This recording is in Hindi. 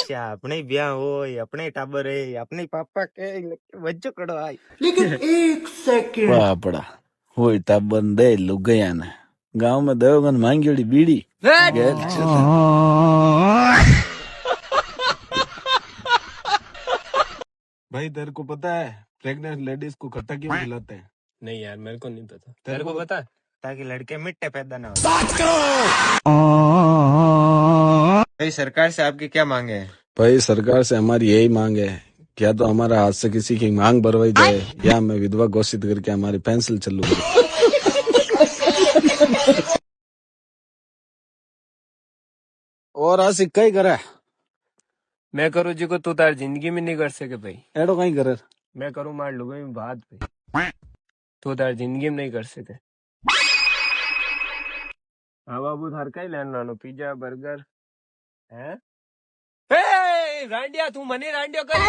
अच्छा अपने ब्याह हो अपने टाबर है अपने पापा के बच्चों कड़ो आई लेकिन एक सेकंड पापड़ा होय टाबर दे लुगया ने गांव में देवगन मांगेड़ी बीड़ी गेल छता। भाई तेरे को पता है प्रेग्नेंट लेडीज को खट्टा क्यों खिलाते हैं? नहीं यार मेरे को नहीं पता, तेरे तेरे को को पता है? ताकि लड़के मिट्टे पैदा ना हो। भाई सरकार से आपकी क्या मांगे हैं? भाई सरकार से हमारी यही मांग है, क्या तो हमारा हाथ से किसी की मांग भरवाई जाए या हमें विधवा घोषित करके हमारी पेंशन चालू करे। और आशिक कई करे मैं करूँ जी को तू तार जिंदगी में नहीं कर सके भाई। एडो कई करे मैं करूँ मार लुगाई में बात भाई, तू तार जिंदगी में नहीं कर सके। हाँ बाबू थार कई लेन लानो पिज्जा बर्गर हैं? ए रांडिया तू मने रांडियो कर